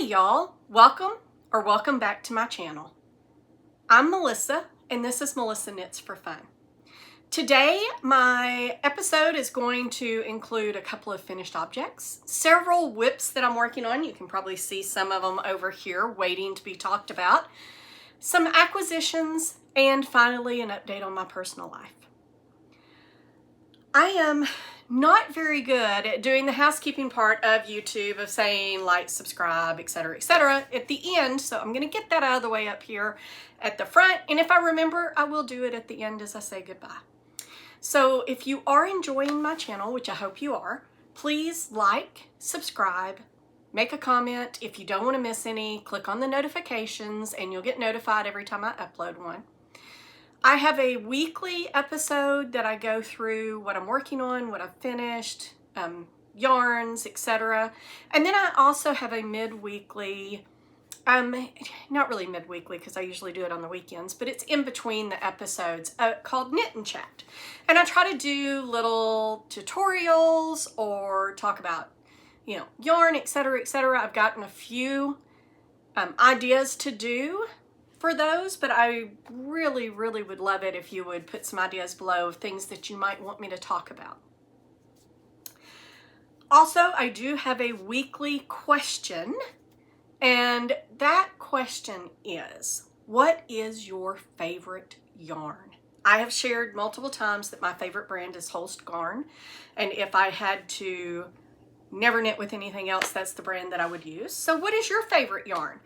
Hey y'all, welcome back to my channel. I'm Melissa and this is Melissa Knits for Fun. Today my episode is going to include a couple of finished objects, several whips that I'm working on. You can probably see some of them over here waiting to be talked about, some acquisitions, and finally an update on my personal life. I am not very good at doing the housekeeping part of YouTube of saying like, subscribe, etc., at the end. So I'm going to get that out of the way up here at the front. And if I remember, I will do it at the end as I say goodbye. So if you are enjoying my channel, which I hope you are, please like, subscribe, make a comment. If you don't want to miss any, click on the notifications and you'll get notified every time I upload one. I have a weekly episode that I go through what I'm working on, what I've finished, yarns, etc. And then I also have a mid-weekly, not really mid-weekly because I usually do it on the weekends, but it's in between the episodes called Knit and Chat. And I try to do little tutorials or talk about, yarn, etc., etc. I've gotten a few ideas to do for those, but I really would love it if you would put some ideas below of things that you might want me to talk about. Also, I do have a weekly question, and that question is, what is your favorite yarn? I have shared multiple times that my favorite brand is Holst Garn, and if I had to never knit with anything else, that's the brand that I would use. So what is your favorite yarn?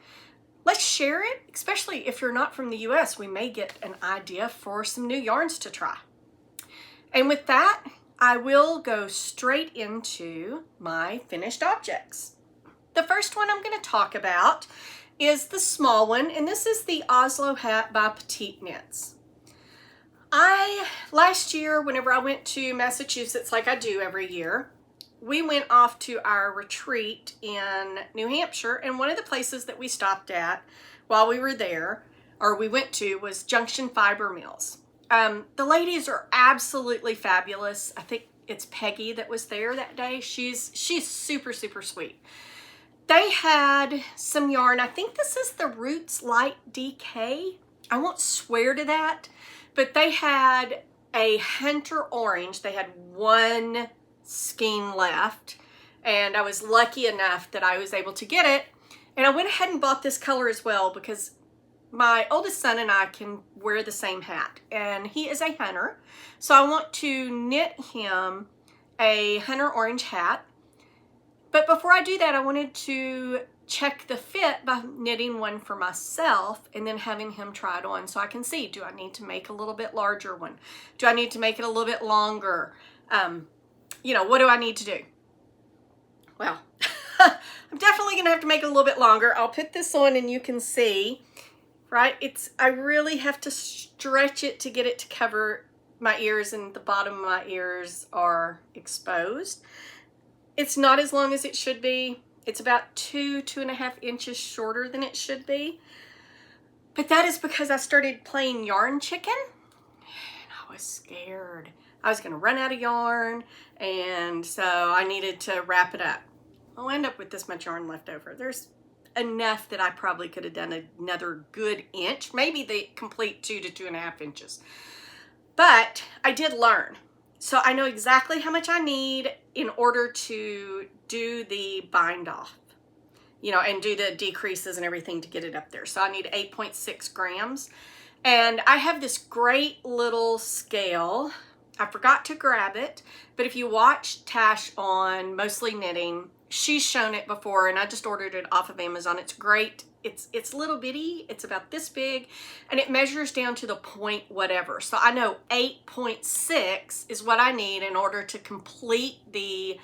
Let's share it, especially if you're not from the US. We may get an idea for some new yarns to try. And with that, I will go straight into my finished objects. The first one I'm going to talk about is the small one, and this is the Oslo hat by PetiteKnits. Last year, whenever I went to Massachusetts, like I do every year, we went off to our retreat in New Hampshire, and one of the places that we stopped at while we were there, or we went to, was Junction Fiber Mills. The ladies are absolutely fabulous. I think it's Peggy that was there that day. She's super sweet. They had some yarn. I think this is the Roots Light DK. I won't swear to that, but they had a Hunter Orange. They had one skein left, and I was lucky enough that I was able to get it, and I went ahead and bought this color as well because my oldest son and I can wear the same hat, and he is a hunter, so I want to knit him a Hunter Orange hat. But before I do that, I wanted to check the fit by knitting one for myself and then having him try it on so I can see, do I need to make a little bit larger one? Do I need to make it a little bit longer? What do I need to do? Well, I'm definitely going to have to make it a little bit longer. I'll put this on and you can see, right? I really have to stretch it to get it to cover my ears, and the bottom of my ears are exposed. It's not as long as it should be. It's about 2.5 inches shorter than it should be. But that is because I started playing yarn chicken and I was scared I was going to run out of yarn, and so I needed to wrap it up. I'll end up with this much yarn left over. There's enough that I probably could have done another good inch, maybe the complete 2 to 2.5 inches. But I did learn. So I know exactly how much I need in order to do the bind off, and do the decreases and everything to get it up there. So I need 8.6 grams. And I have this great little scale. I forgot to grab it, but if you watch Tash on Mostly Knitting, she's shown it before, and I just ordered it off of Amazon. It's great. It's little bitty. It's about this big, and it measures down to the point whatever. So I know 8.6 is what I need in order to complete the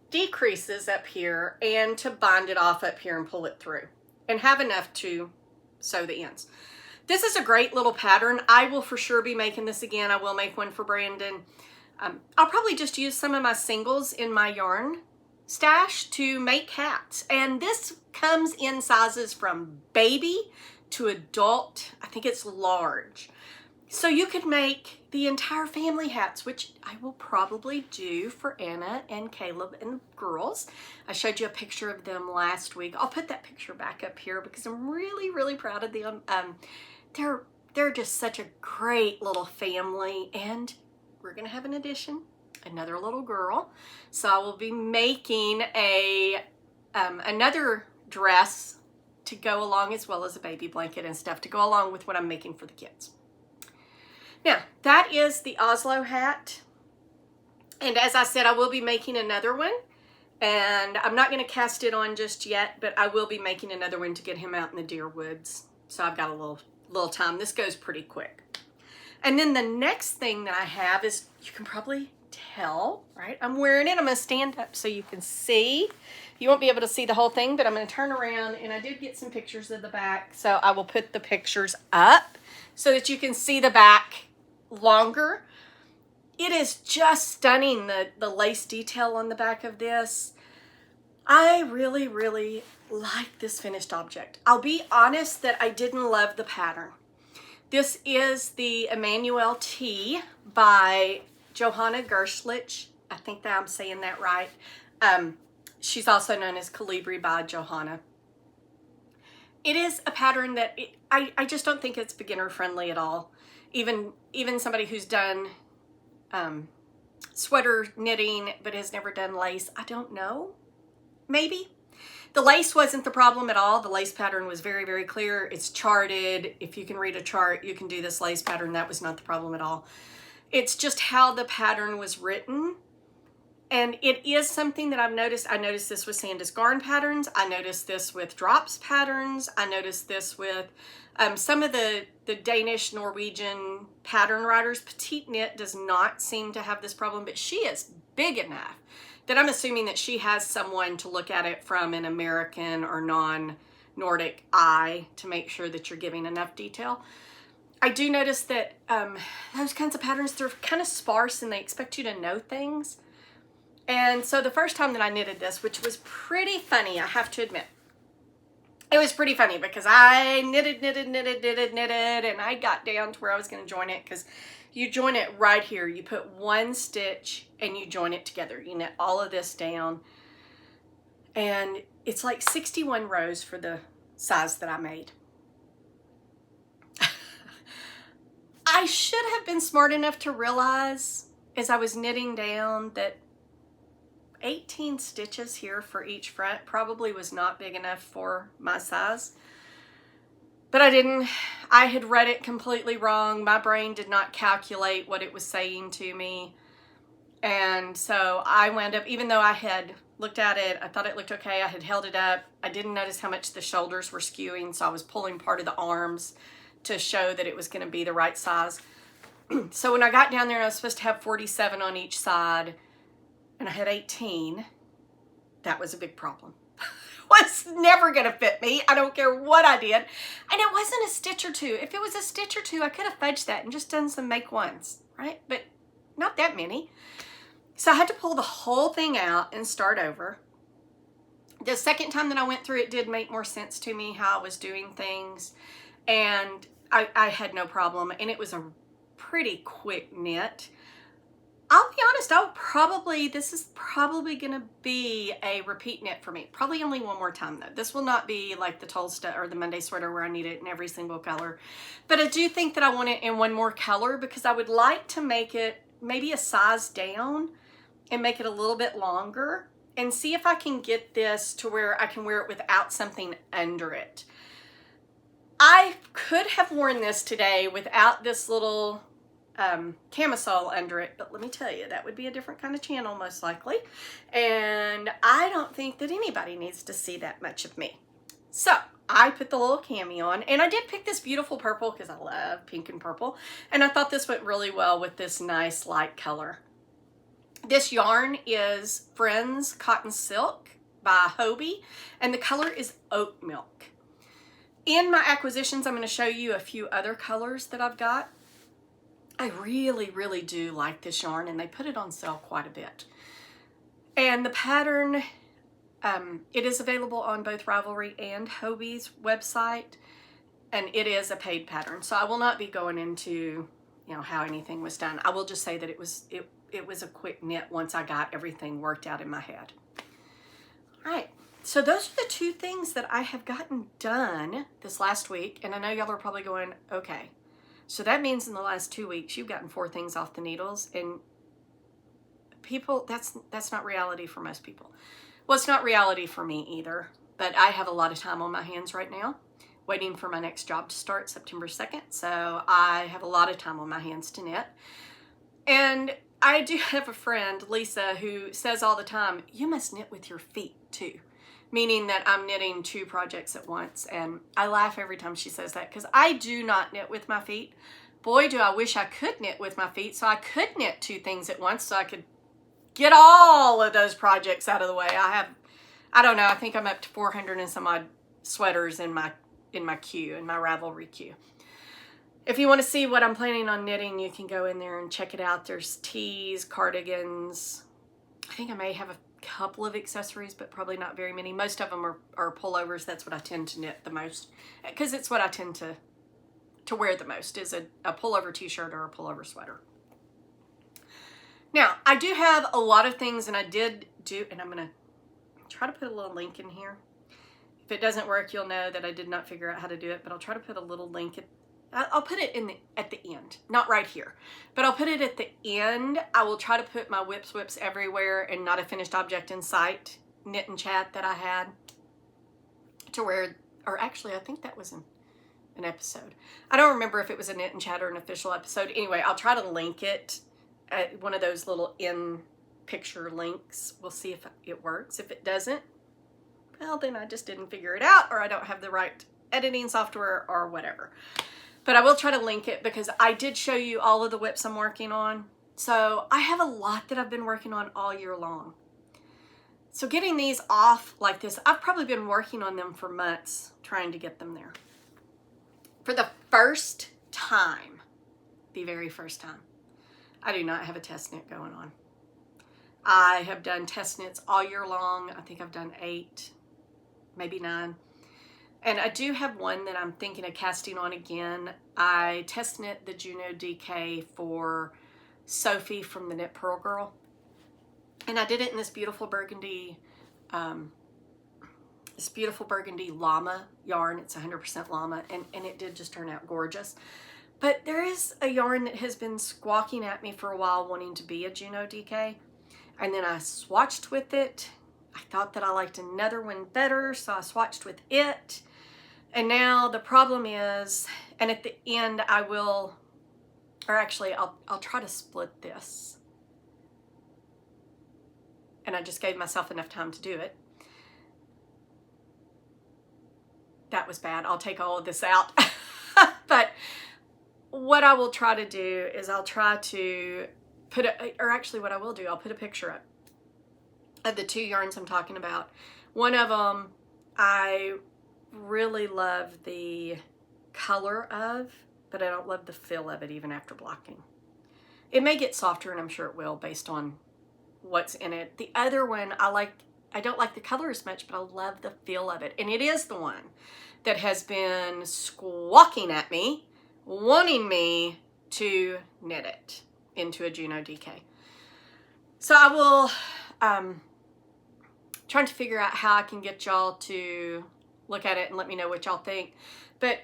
decreases up here and to bind it off up here and pull it through and have enough to sew the ends. This is a great little pattern. I will for sure be making this again. I will make one for Brandon. I'll probably just use some of my singles in my yarn stash to make hats. And this comes in sizes from baby to adult. I think it's large. So you could make the entire family hats, which I will probably do for Anna and Caleb and the girls. I showed you a picture of them last week. I'll put that picture back up here because I'm really, really proud of them. They're just such a great little family, and we're gonna have an addition, another little girl. So I will be making another dress to go along, as well as a baby blanket and stuff to go along with what I'm making for the kids. Now, that is the Oslo hat. And as I said, I will be making another one. And I'm not going to cast it on just yet, but I will be making another one to get him out in the deer woods. So I've got a little time. This goes pretty quick. And then the next thing that I have is, you can probably tell, right? I'm wearing it. I'm going to stand up so you can see. You won't be able to see the whole thing, but I'm going to turn around, and I did get some pictures of the back. So I will put the pictures up so that you can see the back longer. It is just stunning, the lace detail on the back of this. I really, really like this finished object. I'll be honest that I didn't love the pattern. This is the Emmanuel tee by Johanna Gehrisch. I think that I'm saying that right. She's also known as Calibri by Johanna. It is a pattern that I just don't think it's beginner friendly at all. Even somebody who's done sweater knitting but has never done lace, I don't know, maybe. The lace wasn't the problem at all. The lace pattern was very, very clear. It's charted. If you can read a chart, you can do this lace pattern. That was not the problem at all. It's just how the pattern was written. And it is something that I've noticed. I noticed this with Sandnes Garn patterns. I noticed this with Drops patterns. I noticed this with some of the Danish, Norwegian pattern writers. PetiteKnit does not seem to have this problem, but she is big enough that I'm assuming that she has someone to look at it from an American or non-Nordic eye to make sure that you're giving enough detail. I do notice that those kinds of patterns, they're kind of sparse and they expect you to know things. And so the first time that I knitted this, which was pretty funny, I have to admit, it was pretty funny because I knitted, and I got down to where I was going to join it, because you join it right here. You put one stitch and you join it together. You knit all of this down, and it's like 61 rows for the size that I made. I should have been smart enough to realize as I was knitting down that 18 stitches here for each front probably was not big enough for my size. But I didn't. I had read it completely wrong. My brain did not calculate what it was saying to me. And so I wound up, even though I had looked at it, I thought it looked okay, I had held it up. I didn't notice how much the shoulders were skewing, so I was pulling part of the arms to show that it was going to be the right size. So when I got down there, I was supposed to have 47 on each side, and I had 18. That was a big problem. Was never going to fit me. I don't care what I did. And it wasn't a stitch or two. If it was a stitch or two, I could have fudged that and just done some make ones, right? But not that many. So I had to pull the whole thing out and start over. The second time that I went through, it did make more sense to me how I was doing things. And I had no problem. And it was a pretty quick knit. I'll be honest, this is probably going to be a repeat knit for me. Probably only one more time though. This will not be like the Tolsta or the Monday sweater where I need it in every single color. But I do think that I want it in one more color, because I would like to make it maybe a size down and make it a little bit longer and see if I can get this to where I can wear it without something under it. I could have worn this today without this little camisole under it, but let me tell you, that would be a different kind of channel most likely, and I don't think that anybody needs to see that much of me. So I put the little cami on, and I did pick this beautiful purple because I love pink and purple, and I thought this went really well with this nice light color. This yarn is Friends Cotton Silk by Hobbi, and the color is Oat Milk. In my acquisitions, I'm going to show you a few other colors that I've got. I really, really do like this yarn, and they put it on sale quite a bit. And the pattern, it is available on both Ravelry and Hobbi's website, and it is a paid pattern. So I will not be going into you know, how anything was done. I will just say that it was a quick knit once I got everything worked out in my head. All right, so those are the two things that I have gotten done this last week, and I know y'all are probably going, okay, so that means in the last 2 weeks you've gotten 4 things off the needles, and people, that's not reality for most people. Well, it's not reality for me either, but I have a lot of time on my hands right now, waiting for my next job to start September 2nd, so I have a lot of time on my hands to knit. And I do have a friend, Lisa, who says all the time, you must knit with your feet too, meaning that I'm knitting 2 projects at once. And I laugh every time she says that because I do not knit with my feet. Boy, do I wish I could knit with my feet so I could knit 2 things at once so I could get all of those projects out of the way. I don't know, I think I'm up to 400 and some odd sweaters in my queue, in my Ravelry queue. If you want to see what I'm planning on knitting, you can go in there and check it out. There's tees, cardigans. I think I may have a couple of accessories, but probably not very many. Most of them are pullovers. That's what I tend to knit the most, because it's what I tend to wear the most, is a pullover t-shirt or a pullover sweater. Now, I do have a lot of things, and I did do, and I'm going to try to put a little link in here. If it doesn't work, you'll know that I did not figure out how to do it, but I'll try to put a little link. I'll put it at the end, not right here, but I'll put it at the end. I will try to put my whips everywhere and not a finished object in sight knit and chat that I had to where, or actually I think that was an episode. I don't remember if it was a knit and chat or an official episode. Anyway, I'll try to link it at one of those little in picture links. We'll see if it works. If it doesn't, well, then I just didn't figure it out, or I don't have the right editing software or whatever. But I will try to link it because I did show you all of the whips I'm working on. So I have a lot that I've been working on all year long. So getting these off like this, I've probably been working on them for months trying to get them there. For the first time, the very first time, I do not have a test knit going on. I have done test knits all year long. I think I've done 8, maybe 9. And I do have one that I'm thinking of casting on again. I test knit the Juno DK for Sophie from the Knit Pearl Girl. And I did it in this beautiful burgundy llama yarn. It's 100% llama, and it did just turn out gorgeous. But there is a yarn that has been squawking at me for a while wanting to be a Juno DK. And then I swatched with it. I thought that I liked another one better, so I swatched with it. And now the problem is, and at the end I will, or actually I'll try to split this. And I just gave myself enough time to do it. That was bad. I'll take all of this out. But what I will try to do is I'll try to put what I will do, I'll put a picture up of the 2 yarns I'm talking about. One of them I really love the color of, but I don't love the feel of it even after blocking. It may get softer, and I'm sure it will based on what's in it. The other one I don't like the color as much, but I love the feel of it. And it is the one that has been squawking at me, wanting me to knit it into a Juno DK. So I will, trying to figure out how I can get y'all to look at it and let me know what y'all think. But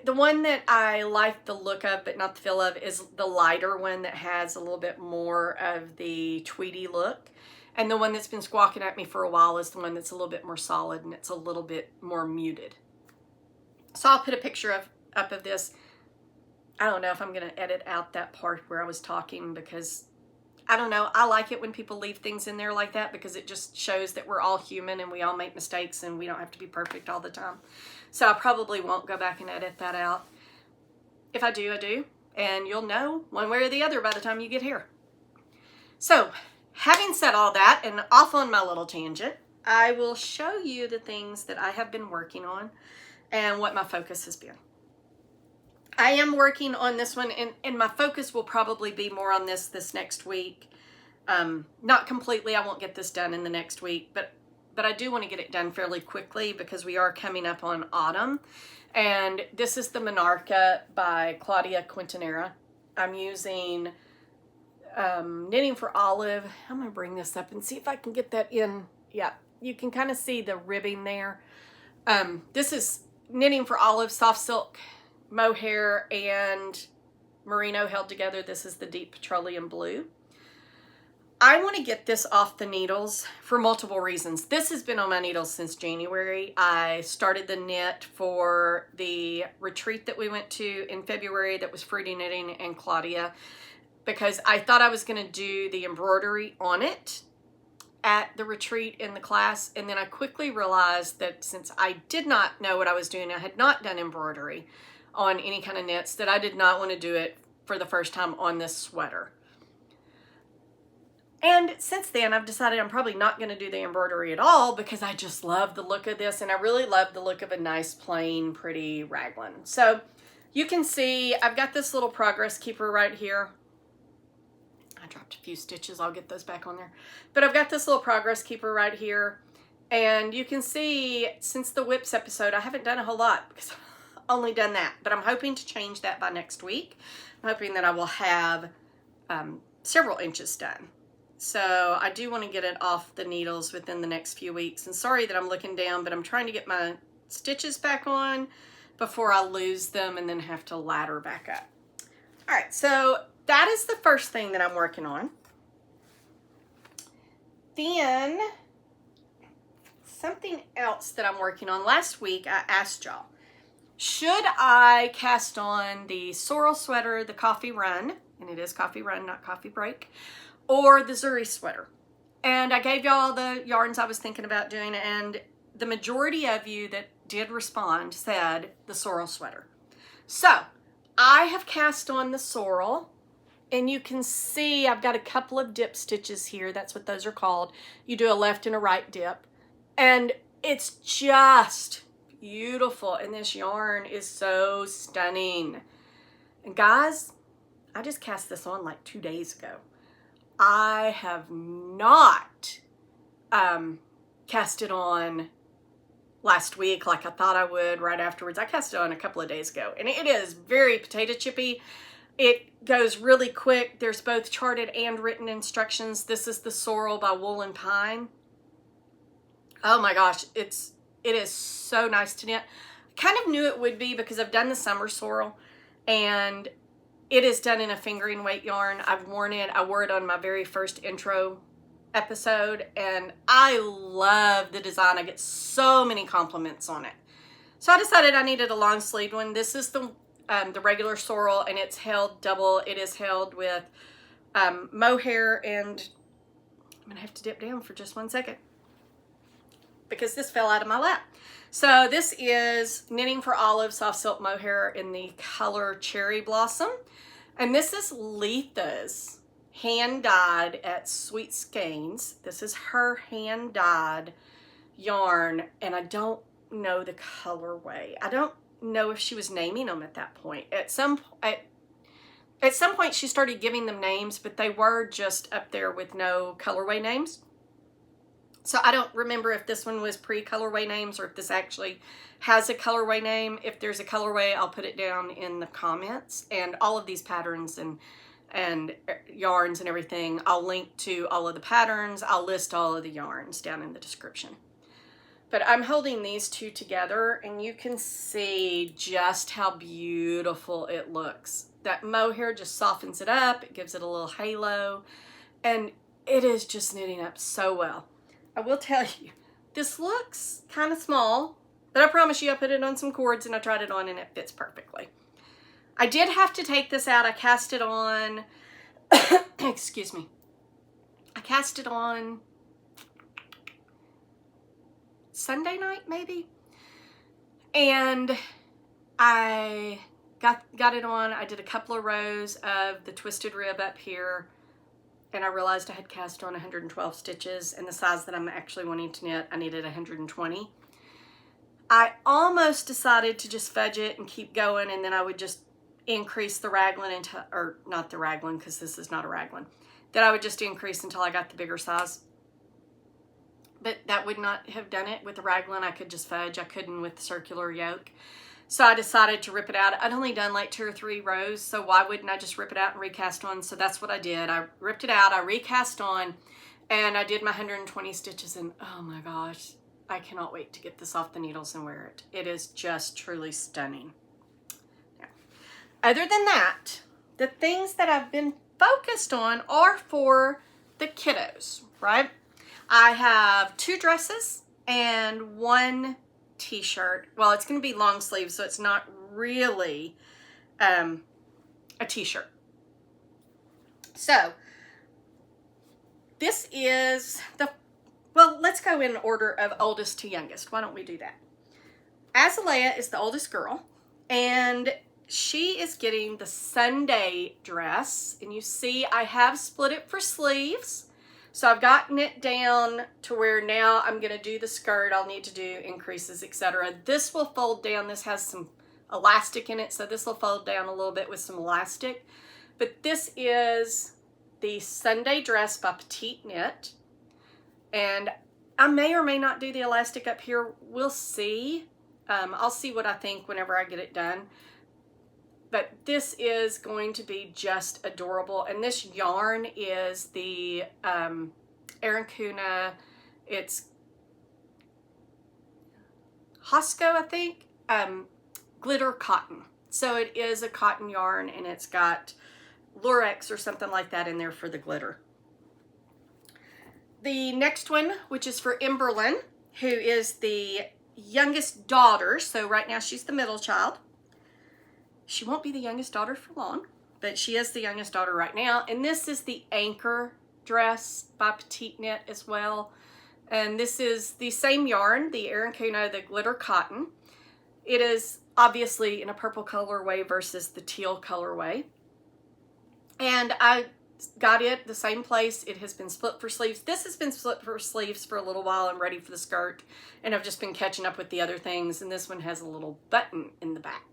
the one that I like the look of but not the feel of is the lighter one that has a little bit more of the tweedy look. And the one that's been squawking at me for a while is the one that's a little bit more solid and it's a little bit more muted. So I'll put a picture up of this. I don't know if I'm going to edit out that part where I was talking because I don't know. I like it when people leave things in there like that because it just shows that we're all human and we all make mistakes and we don't have to be perfect all the time. So I probably won't go back and edit that out. If I do, I do. And you'll know one way or the other by the time you get here. So having said all that and off on my little tangent, I will show you the things that I have been working on and what my focus has been. I am working on this one, and my focus will probably be more on this next week. Not completely, I won't get this done in the next week, but I do want to get it done fairly quickly because we are coming up on autumn. And this is the Monarch by Claudia Quintanilla. I'm using Knitting for Olive. I'm going to bring this up and see if I can get that in. Yeah, you can kind of see the ribbing there. This is Knitting for Olive, soft silk, mohair, and merino held together. This is the deep petroleum blue. I want to get this off the needles for multiple reasons. This has been on my needles since January. I started the knit for the retreat that we went to in February that was Fruity Knitting and Claudia, because I thought I was going to do the embroidery on it at the retreat in the class, and then I quickly realized that since I did not know what I was doing, I had not done embroidery on any kind of knits, that I did not want to do it for the first time on this sweater. And since then, I've decided I'm probably not going to do the embroidery at all, because I just love the look of this, and I really love the look of a nice, plain, pretty raglan. So you can see I've got this little progress keeper right here. I dropped a few stitches. I'll get those back on there. But I've got this little progress keeper right here. And you can see since the whips episode, I haven't done a whole lot because I've only done that. But I'm hoping to change that by next week. I'm hoping that I will have several inches done. So I do want to get it off the needles within the next few weeks. And sorry that I'm looking down, but I'm trying to get my stitches back on before I lose them and then have to ladder back up. All right, so that is the first thing that I'm working on. Then something else that I'm working on. Last week I asked y'all, should I cast on the Sorrel sweater, the Coffee Run, and it is Coffee Run, not Coffee Break, or the Zuri sweater? And I gave y'all the yarns I was thinking about doing, and the majority of you that did respond said the Sorrel sweater. So I have cast on the Sorrel, and you can see I've got a couple of dip stitches here. That's what those are called. You do a left and a right dip, and it's just beautiful, and this yarn is so stunning. And guys, I just cast this on like 2 days ago. I have not cast it on last week like I thought I would right afterwards. I cast it on a couple of days ago, and it is very potato chippy. It goes really quick. There's both charted and written instructions. This is the Sorrel by Wool and Pine. Oh my gosh, it is so nice to knit. I kind of knew it would be because I've done the summer Sorrel, and it is done in a fingering weight yarn. I've worn it. I wore it on my very first intro episode, and I love the design. I get so many compliments on it. So I decided I needed a long sleeve one. This is the regular Sorrel, and it's held double. It is held with mohair, and I'm gonna have to dip down for just 1 second because this fell out of my lap. So this is Knitting for Olive soft silk mohair in the color Cherry Blossom. And this is Letha's hand dyed at Sweet Skeins. This is her hand dyed yarn, and I don't know the colorway. I don't know if she was naming them at that point. At some point she started giving them names, but they were just up there with no colorway names. So I don't remember if this one was pre-colorway names or if this actually has a colorway name. If there's a colorway, I'll put it down in the comments. And all of these patterns and yarns and everything, I'll link to all of the patterns. I'll list all of the yarns down in the description. But I'm holding these two together, and you can see just how beautiful it looks. That mohair just softens it up. It gives it a little halo, and it is just knitting up so well. I will tell you, this looks kind of small, but I promise you I put it on some cords and I tried it on and it fits perfectly. I did have to take this out. I cast it on, excuse me. I cast it on Sunday night maybe. And I got it on. I did a couple of rows of the twisted rib up here. And I realized I had cast on 112 stitches, and the size that I'm actually wanting to knit, I needed 120. I almost decided to just fudge it and keep going, and then I would just increase the raglan until, or not the raglan, because this is not a raglan, that I would just increase until I got the bigger size. But that would not have done it with the raglan. I could just fudge. I couldn't with the circular yoke. So I decided to rip it out. I'd only done like 2 or 3 rows, so why wouldn't I just rip it out and recast on? So that's what I did. I ripped it out, I recast on, and I did my 120 stitches, and oh my gosh, I cannot wait to get this off the needles and wear it. It is just truly stunning. Now, other than that, the things that I've been focused on are for the kiddos, right? I have 2 dresses and 1 t-shirt. Well, it's going to be long sleeves, so it's not really a t-shirt. So this is well, let's go in order of oldest to youngest. Why don't we do that? Azalea is the oldest girl, and she is getting the Sunday dress, and you see I have split it for sleeves. So I've gotten it down to where now I'm going to do the skirt. I'll need to do increases, etc. This will fold down. This has some elastic in it, so this will fold down a little bit with some elastic. But this is the Sunday dress by PetiteKnit. And I may or may not do the elastic up here. We'll see. I'll see what I think whenever I get it done. But this is going to be just adorable. And this yarn is the Araucania. It's huasco, I think. Glitter cotton. So it is a cotton yarn, and it's got lurex or something like that in there for the glitter. The next one, which is for Emberlyn, who is the youngest daughter. So right now she's the middle child. She won't be the youngest daughter for long, but she is the youngest daughter right now. And this is the Anker dress by PetiteKnit as well. And this is the same yarn, the Araucania, the glitter cotton. It is obviously in a purple colorway versus the teal colorway. And I got it the same place. It has been split for sleeves. This has been split for sleeves for a little while. I'm ready for the skirt. And I've just been catching up with the other things. And this one has a little button in the back.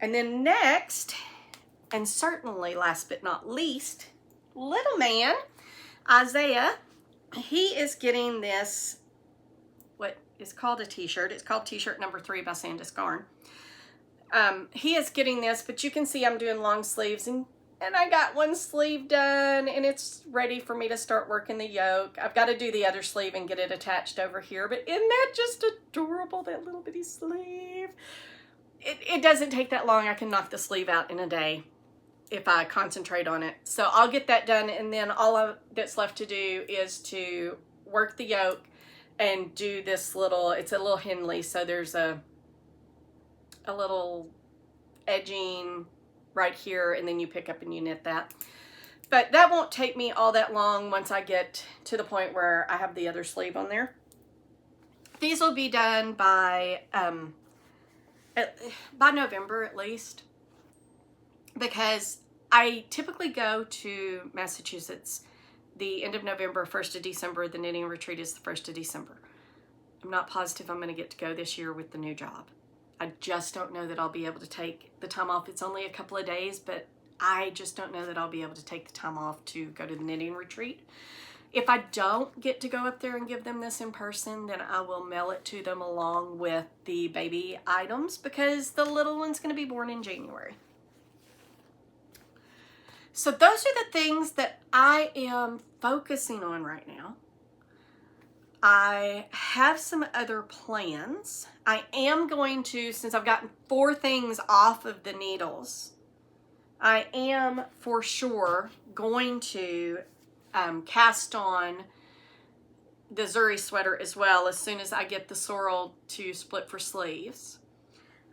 And then next, and certainly last but not least, little man, Isaiah, he is getting this, what is called a t-shirt. It's called t-shirt number 3 by Sandnes Garn. He is getting this, but you can see I'm doing long sleeves, and I got 1 sleeve done, and it's ready for me to start working the yoke. I've got to do the other sleeve and get it attached over here, but isn't that just adorable, that little bitty sleeve? It doesn't take that long. I can knock the sleeve out in a day if I concentrate on it. So I'll get that done, and then all that's left to do is to work the yoke and do this little, it's a little Henley, so there's a little edging right here, and then you pick up and you knit that. But that won't take me all that long once I get to the point where I have the other sleeve on there. These will be done by November at least, because I typically go to Massachusetts the end of November, 1st of December. The knitting retreat is the 1st of December. I'm not positive I'm going to get to go this year with the new job. I just don't know that I'll be able to take the time off. It's only a couple of days, but I just don't know that I'll be able to take the time off to go to the knitting retreat. If I don't get to go up there and give them this in person, then I will mail it to them along with the baby items, because the little one's going to be born in January. So those are the things that I am focusing on right now. I have some other plans. I am going to, since I've gotten 4 things off of the needles, I am for sure going to cast on the Zuri sweater as well as soon as I get the Sorrel to split for sleeves.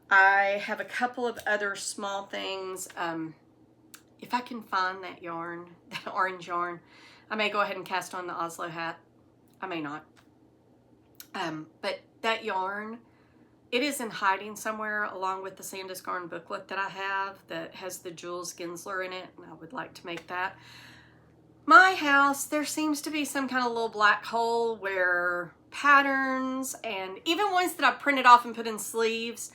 I have a couple of other small things. If I can find that yarn, that orange yarn, I may go ahead and cast on the Oslo hat. I may not. But that yarn, it is in hiding somewhere along with the Sandnes Garn booklet that I have that has the Jules Genser in it, and I would like to make that. My house, there seems to be some kind of little black hole where patterns, and even ones that I printed off and put in sleeves,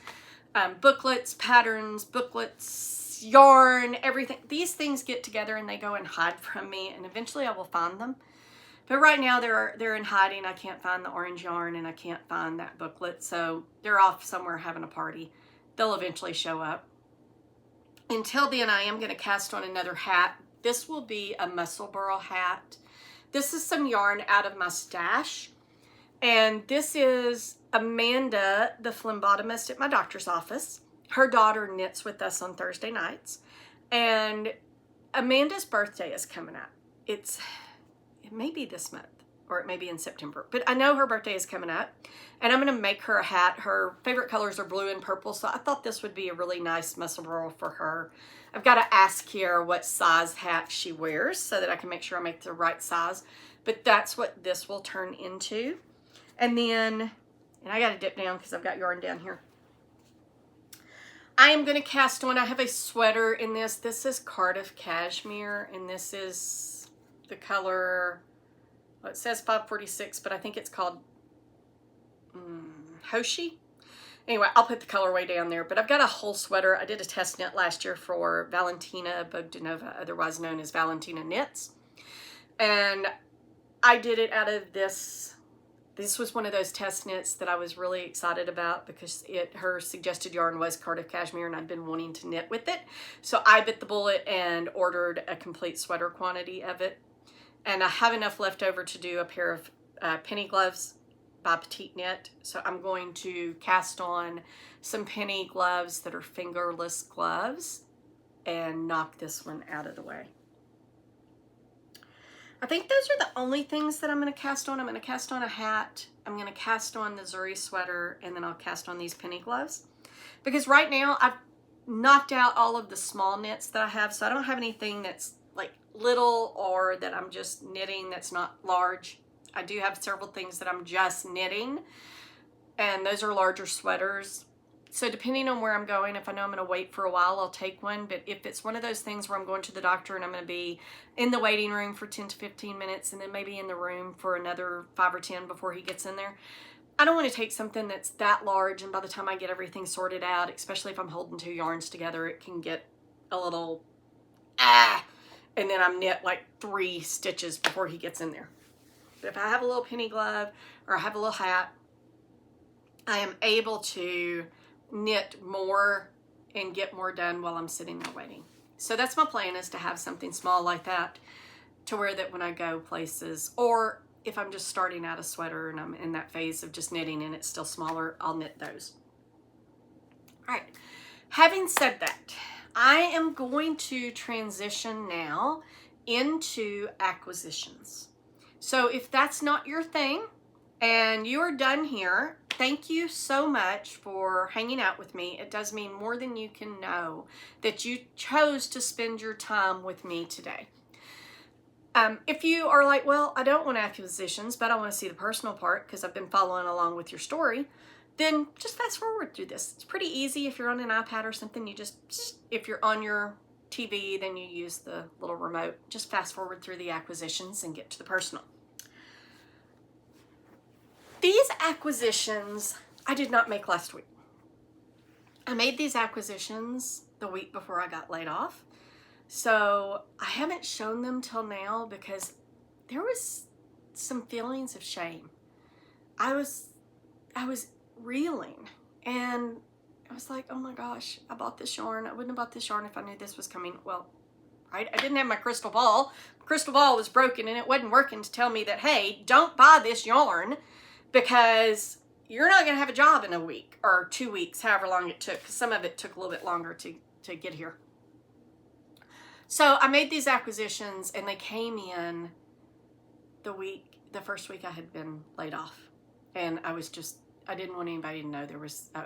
booklets, patterns, booklets, yarn, everything. These things get together and they go and hide from me, and eventually I will find them. But right now they're in hiding. I can't find the orange yarn and I can't find that booklet. So they're off somewhere having a party. They'll eventually show up. Until then, I am going to cast on another hat. This will be a Musselburgh hat. This is some yarn out of my stash. And this is Amanda, the phlebotomist at my doctor's office. Her daughter knits with us on Thursday nights. And Amanda's birthday is coming up. It may be this month, or it may be in September. But I know her birthday is coming up. And I'm going to make her a hat. Her favorite colors are blue and purple. So I thought this would be a really nice Musselburgh for her. I've got to ask her what size hat she wears so that I can make sure I make the right size. But that's what this will turn into. And then, and I got to dip down because I've got yarn down here. I am going to cast on, I have a sweater in this. This is Cardiff cashmere, and this is the color, well, it says 546, but I think it's called Hoshi. Anyway, I'll put the colorway down there, but I've got a whole sweater. I did a test knit last year for Valentina Bogdanova, otherwise known as Valentina Knits. And I did it out of this. This was one of those test knits that I was really excited about because her suggested yarn was Cardiff cashmere and I'd been wanting to knit with it. So I bit the bullet and ordered a complete sweater quantity of it. And I have enough left over to do a pair of penny gloves by PetiteKnit. So I'm going to cast on some penny gloves that are fingerless gloves and knock this one out of the way. I think those are the only things that I'm going to cast on. I'm going to cast on a hat. I'm going to cast on the Zuri sweater, and then I'll cast on these penny gloves. Because right now I've knocked out all of the small knits that I have, so I don't have anything that's like little or that I'm just knitting that's not large. I do have several things that I'm just knitting, and those are larger sweaters. So depending on where I'm going, if I know I'm going to wait for a while, I'll take one. But if it's one of those things where I'm going to the doctor and I'm going to be in the waiting room for 10 to 15 minutes and then maybe in the room for another 5 or 10 before he gets in there, I don't want to take something that's that large, and by the time I get everything sorted out, especially if I'm holding 2 yarns together, it can get a little, and then I'm knit like 3 stitches before he gets in there. But if I have a little penny glove or I have a little hat, I am able to knit more and get more done while I'm sitting there waiting. So that's my plan, is to have something small like that to wear that when I go places, or if I'm just starting out a sweater and I'm in that phase of just knitting and it's still smaller, I'll knit those. All right, having said that, I am going to transition now into acquisitions. So if that's not your thing and you're done here, thank you so much for hanging out with me. It does mean more than you can know that you chose to spend your time with me today. If you are like, well, I don't want acquisitions, but I want to see the personal part because I've been following along with your story, then just fast forward through this. It's pretty easy. If you're on an iPad or something, you just, if you're on your TV, then you use the little remote. Just fast forward through the acquisitions and get to the personal. These acquisitions I did not make last week. I made these acquisitions the week before I got laid off. So I haven't shown them till now because there was some feelings of shame. I was reeling, and I was like, oh my gosh, I bought this yarn. I wouldn't have bought this yarn if I knew this was coming. Well, right? I didn't have my crystal ball. My crystal ball was broken and it wasn't working to tell me that, hey, don't buy this yarn because you're not going to have a job in a week or 2 weeks, however long it took. 'Cause some of it took a little bit longer to get here. So I made these acquisitions and they came in the first week I had been laid off. And I didn't want anybody to know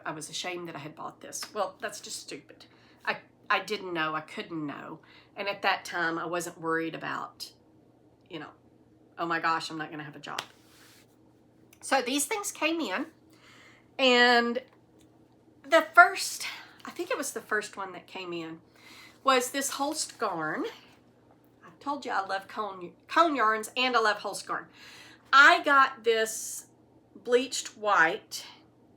I was ashamed that I had bought this. Well, that's just stupid. I didn't know, I couldn't know. And at that time I wasn't worried about, oh my gosh, I'm not going to have a job. So these things came in, and I think it was the first one that came in, was this Holst garn. I told you I love cone yarns and I love Holst garn. I got this bleached white.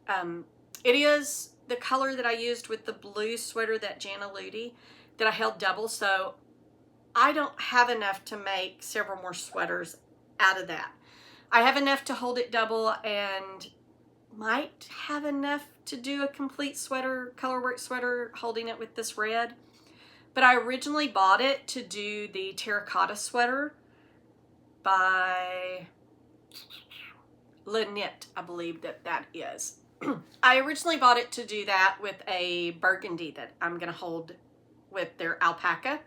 It is the color that I used with the blue sweater that Jana Ludi that I held double. So I don't have enough to make several more sweaters out of that. I have enough to hold it double and might have enough to do a complete sweater, colorwork sweater, holding it with this red. But I originally bought it to do the Terracotta sweater by Knit, I believe that is. I originally bought it to do that with a burgundy that I'm going to hold with their alpaca.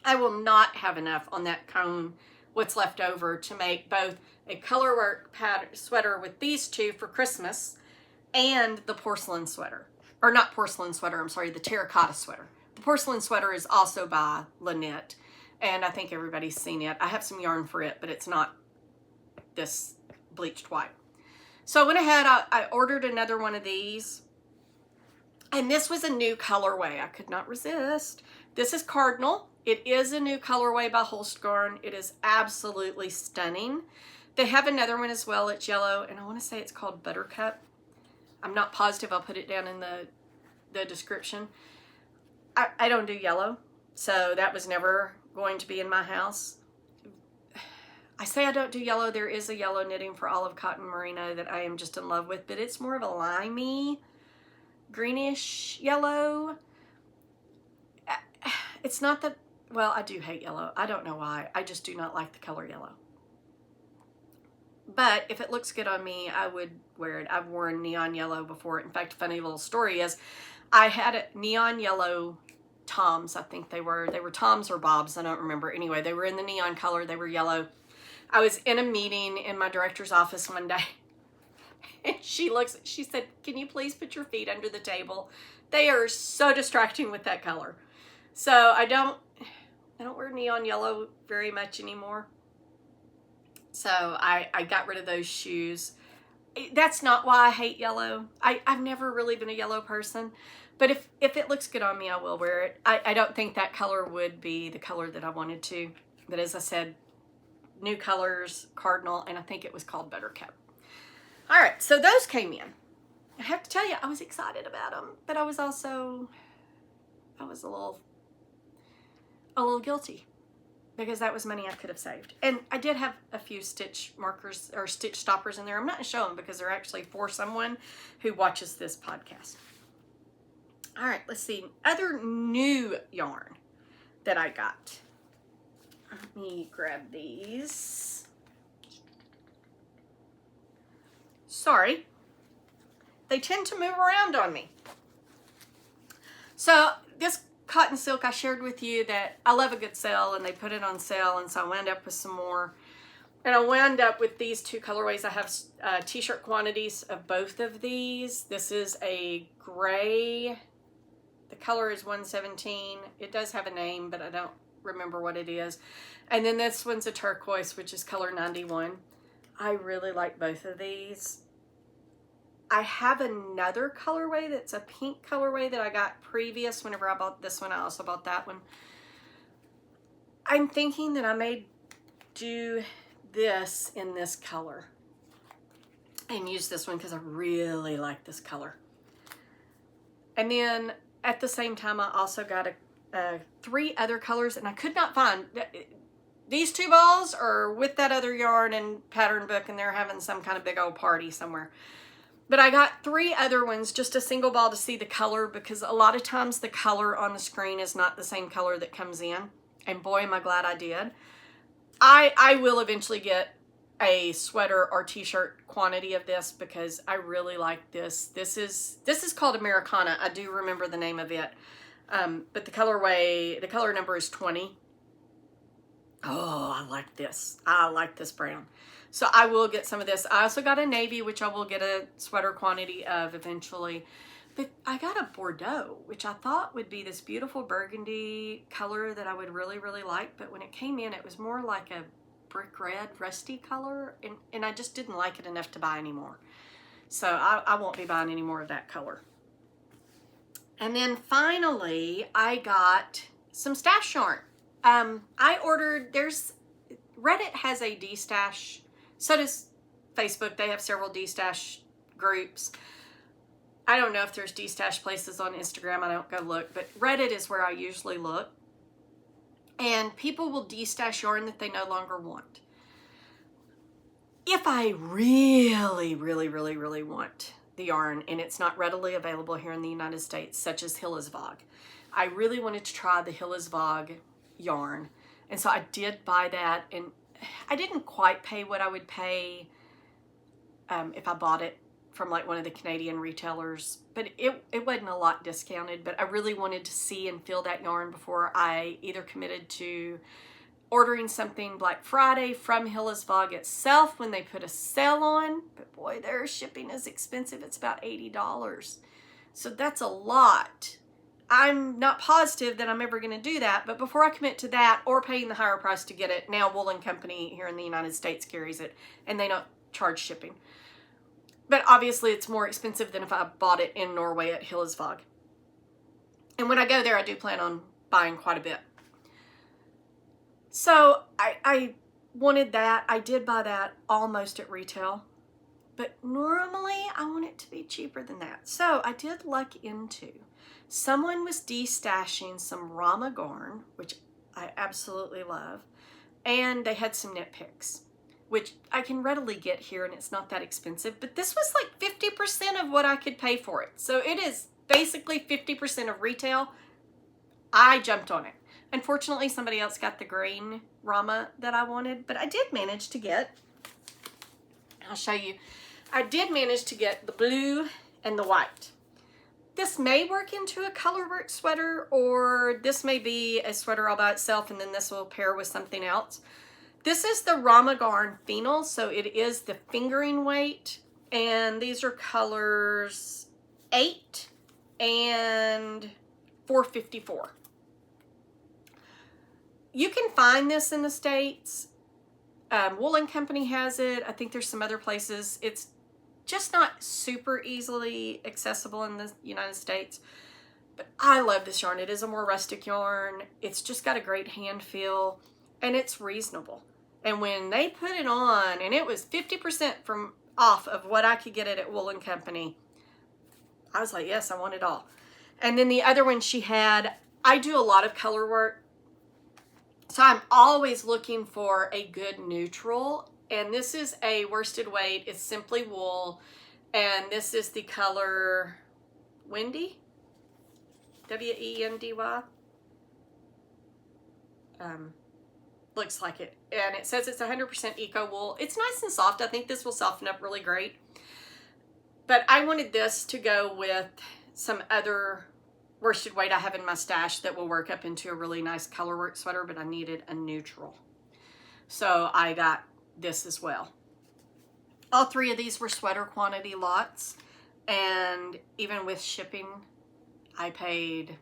I will not have enough on that comb, what's left over, to make both a colorwork pattern sweater with these two for Christmas and the porcelain sweater. Or not porcelain sweater, I'm sorry, the terracotta sweater. The porcelain sweater is also by Knit, and I think everybody's seen it. I have some yarn for it, but it's not this bleached white. So I went ahead, I ordered another one of these, and this was a new colorway. I could not resist. This is Cardinal. It is a new colorway by Holst Garn. It is absolutely stunning. They have another one as well. It's yellow, and I want to say it's called Buttercup. I'm not positive. I'll put it down in the description. I don't do yellow, so that was never going to be in my house. I say I don't do yellow. There is a yellow knitting for olive cotton merino that I am just in love with, but it's more of a limey, greenish yellow. It's not that, well, I do hate yellow. I don't know why. I just do not like the color yellow. But if it looks good on me, I would wear it. I've worn neon yellow before. In fact, a funny little story is I had a neon yellow Toms. I think they were Toms or Bobs. I don't remember. Anyway, they were in the neon color. They were yellow. I was in a meeting in my director's office one day, and she said, "Can you please put your feet under the table? They are so distracting with that color." So I don't wear neon yellow very much anymore. So I got rid of those shoes. That's not why I hate yellow. I've never really been a yellow person, but if it looks good on me, I will wear it. I don't think that color would be the color that I wanted to, but as I said, new colors, Cardinal, and I think it was called Buttercup. All right, so those came in. I have to tell you, I was excited about them, but I was a little guilty because that was money I could have saved. And I did have a few stitch markers or stitch stoppers in there. I'm not going to show them because they're actually for someone who watches this podcast. All right, let's see. Other new yarn that I got. Let me grab these. Sorry. They tend to move around on me. So this cotton silk, I shared with you that I love a good sale, and they put it on sale, and so I wound up with some more. And I wound up with these two colorways. I have t-shirt quantities of both of these. This is a gray. The color is 117. It does have a name, but I don't remember what it is. And then this one's a turquoise, which is color 91. I really like both of these. I have another colorway that's a pink colorway that I got previous. Whenever I bought this one, I also bought that one. I'm thinking that I may do this in this color and use this one because I really like this color. And then at the same time, I also got three other colors, and I could not find. These two balls are with that other yarn and pattern book, and they're having some kind of big old party somewhere. But I got three other ones, just a single ball to see the color, because a lot of times the color on the screen is not the same color that comes in. And boy, am I glad I did. I will eventually get a sweater or t-shirt quantity of this because I really like this. This is called Araucania. I do remember the name of it. But the color number is 20. Oh, I like this. I like this brown. So I will get some of this. I also got a navy, which I will get a sweater quantity of eventually. But I got a Bordeaux, which I thought would be this beautiful burgundy color that I would really, really like. But when it came in, it was more like a brick red, rusty color. And I just didn't like it enough to buy anymore. So I won't be buying any more of that color. And then finally, I got some stash yarn. I ordered, Reddit has a D-stash. So does Facebook. They have several D-stash groups. I don't know if there's D-stash places on Instagram. I don't go look, but Reddit is where I usually look. And people will D-stash yarn that they no longer want. if I really, really, really, really want the yarn and it's not readily available here in the United States, such as Hillesvåg, I really wanted to try the Hillesvåg yarn. And so I did buy that, and I didn't quite pay what I would pay if I bought it from like one of the Canadian retailers, but it wasn't a lot discounted. But I really wanted to see and feel that yarn before I either committed to ordering something Black Friday from Hillesvåg itself when they put a sale on. But boy, their shipping is expensive. It's about $80. So that's a lot. I'm not positive that I'm ever going to do that, but before I commit to that or paying the higher price to get it, now Wool & Company here in the United States carries it, and they don't charge shipping. But obviously it's more expensive than if I bought it in Norway at Hillesvåg. And when I go there, I do plan on buying quite a bit. So I wanted that. I did buy that almost at retail. But normally I want it to be cheaper than that. So I did luck into, someone was destashing some Rauma garn, which I absolutely love. And they had some knit picks, which I can readily get here and it's not that expensive, but this was like 50% of what I could pay for it. So it is basically 50% of retail. I jumped on it. Unfortunately, somebody else got the green Rauma that I wanted, but I did manage to get, I'll show you, I did manage to get the blue and the white. This may work into a colorwork sweater, or this may be a sweater all by itself and then this will pair with something else. This is the Rauma Garn Finull, so it is the fingering weight, and these are colors 8 and 454. You can find this in the States. Wool & Company has it. I think there's some other places. It's just not super easily accessible in the United States. But I love this yarn. It is a more rustic yarn. It's just got a great hand feel, and it's reasonable. And when they put it on, and it was 50% from off of what I could get it at Wool & Company, I was like, yes, I want it all. And then the other one she had, I do a lot of color work, so I'm always looking for a good neutral. And this is a worsted weight. It's simply wool. And this is the color Wendy, W-E-N-D-Y. Looks like it. And it says it's 100% eco wool. It's nice and soft. I think this will soften up really great. But I wanted this to go with some other worsted weight I have in my stash that will work up into a really nice colorwork sweater, but I needed a neutral. So I got this as well. All three of these were sweater quantity lots, and even with shipping, I paid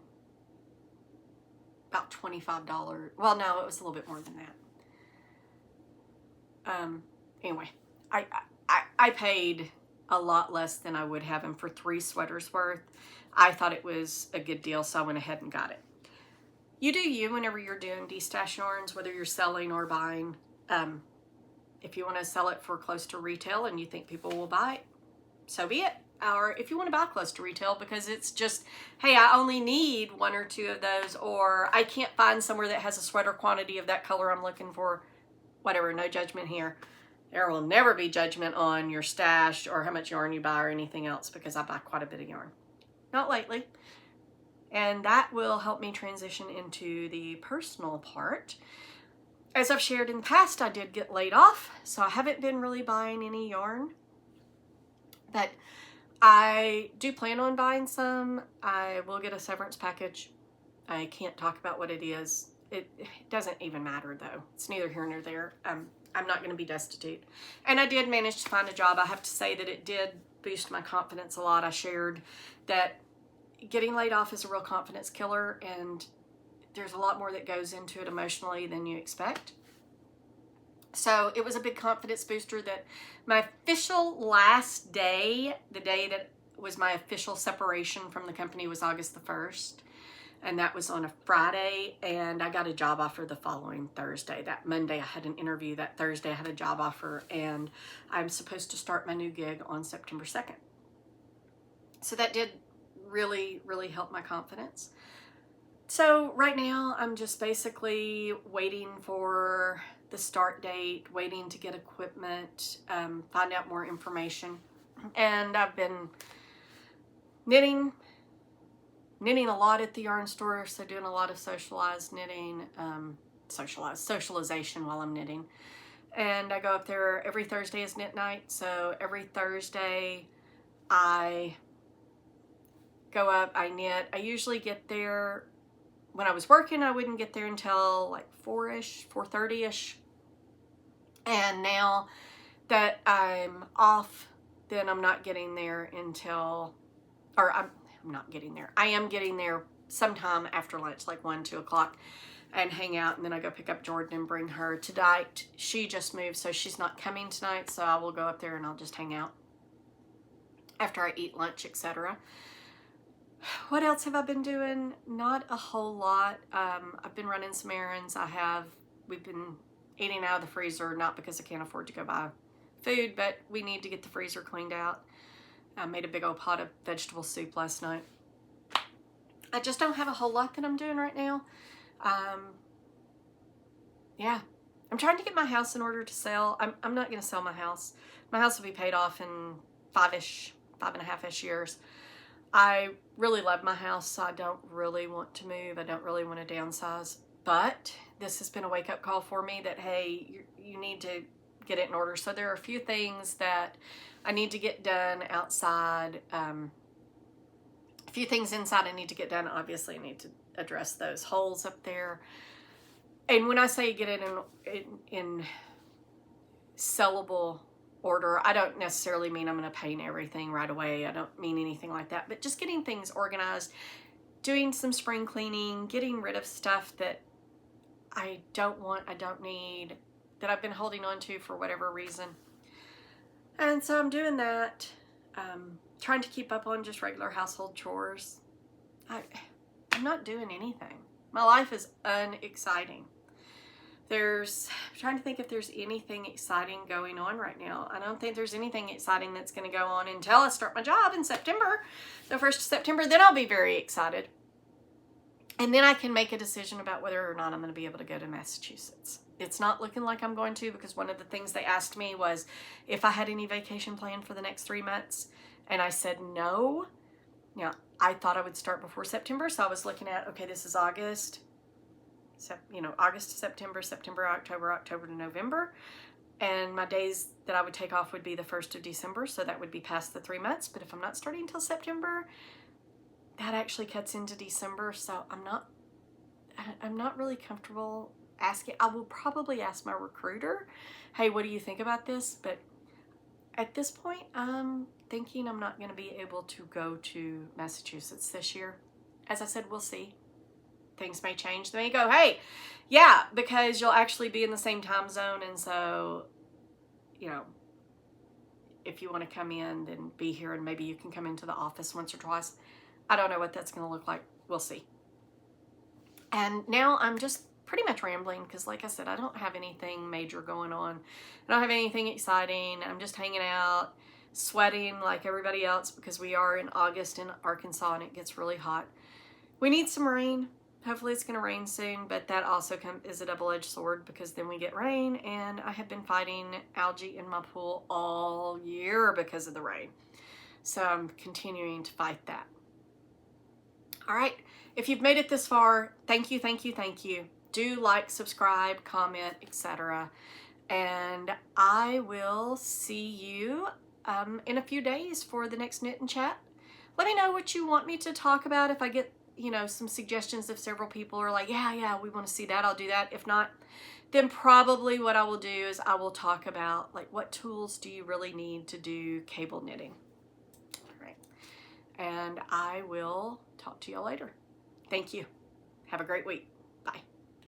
about $25. Well, no, it was a little bit more than that. Anyway, I paid a lot less than I would have, and for 3 sweaters worth, I thought it was a good deal, so I went ahead and got it. You do you whenever you're doing destash yarns, whether you're selling or buying. If you want to sell it for close to retail and you think people will buy it, so be it. Or if you want to buy close to retail because it's just, hey, I only need 1 or 2 of those, or I can't find somewhere that has a sweater quantity of that color I'm looking for, whatever, no judgment here. There will never be judgment on your stash or how much yarn you buy or anything else, because I buy quite a bit of yarn. Not lately. And that will help me transition into the personal part. As I've shared in the past, I did get laid off, so I haven't been really buying any yarn. But I do plan on buying some. I will get a severance package. I can't talk about what it is. It doesn't even matter, though. It's neither here nor there. I'm not going to be destitute. And I did manage to find a job. I have to say that it did boost my confidence a lot. I shared that getting laid off is a real confidence killer, and there's a lot more that goes into it emotionally than you expect. So it was a big confidence booster. That my official last day, the day that was my official separation from the company, was August the 1st. And that was on a Friday, and I got a job offer the following Thursday. That Monday I had an interview. That Thursday I had a job offer, and I'm supposed to start my new gig on September 2nd. So that did really, really help my confidence. So right now I'm just basically waiting for the start date, waiting to get equipment, find out more information. And I've been knitting a lot at the yarn store, so doing a lot of socialized knitting, socialization while I'm knitting. And I go up there every Thursday is knit night, so every Thursday I go up, I knit. I usually get there, when I was working, I wouldn't get there until like 4-ish, 4:30-ish. And now that I'm off, then I'm not getting there until, or I'm not getting there. I am getting there sometime after lunch, like 1, 2 o'clock, and hang out. And then I go pick up Jordan and bring her. Tonight, she just moved, so she's not coming tonight. So I will go up there and I'll just hang out after I eat lunch, etc. What else have I been doing? Not a whole lot. I've been running some errands. We've been eating out of the freezer, not because I can't afford to go buy food, but we need to get the freezer cleaned out. I made a big old pot of vegetable soup last night. I just don't have a whole lot that I'm doing right now. Yeah, I'm trying to get my house in order to sell. I'm not going to sell my house. My house will be paid off in 5.5-ish years. I really love my house, so I don't really want to move. I don't really want to downsize. But this has been a wake-up call for me that, hey, you need to get it in order. So there are a few things that I need to get done outside. A few things inside I need to get done. Obviously, I need to address those holes up there. And when I say get it in sellable order, I don't necessarily mean I'm going to paint everything right away. I don't mean anything like that. But just getting things organized, doing some spring cleaning, getting rid of stuff that I don't want, I don't need, that I've been holding on to for whatever reason. And so I'm doing that, trying to keep up on just regular household chores. I'm not doing anything. My life is unexciting. I'm trying to think if there's anything exciting going on right now. I don't think there's anything exciting that's going to go on until I start my job in September, the 1st of September. Then I'll be very excited. And then I can make a decision about whether or not I'm going to be able to go to Massachusetts. It's not looking like I'm going to, because one of the things they asked me was if I had any vacation planned for the next 3 months. And I said no. Now, I thought I would start before September, so I was looking at, okay, this is August. August to September, September, October to November. And my days that I would take off would be the 1st of December, so that would be past the 3 months. But if I'm not starting until September, that actually cuts into December, so I'm not really comfortable asking. I will probably ask my recruiter, hey, what do you think about this? But at this point, I'm thinking I'm not going to be able to go to Massachusetts this year. As I said, we'll see. Things may change. They may go, hey, yeah, because you'll actually be in the same time zone. And so, if you want to come in, then be here, and maybe you can come into the office once or twice. I don't know what that's going to look like. We'll see. And now I'm just pretty much rambling because, like I said, I don't have anything major going on. I don't have anything exciting. I'm just hanging out, sweating like everybody else because we are in August in Arkansas and it gets really hot. We need some rain. Hopefully it's going to rain soon, but that also is a double-edged sword because then we get rain, and I have been fighting algae in my pool all year because of the rain. So I'm continuing to fight that. All right, if you've made it this far, thank you, thank you, thank you. Do like, subscribe, comment, etc. And I will see you in a few days for the next Knit and Chat. Let me know what you want me to talk about. If I get some suggestions, if several people are like, yeah, we want to see that, I'll do that. If not, then probably what I will do is I will talk about like what tools do you really need to do cable knitting. All right. And I will talk to you later. Thank you. Have a great week.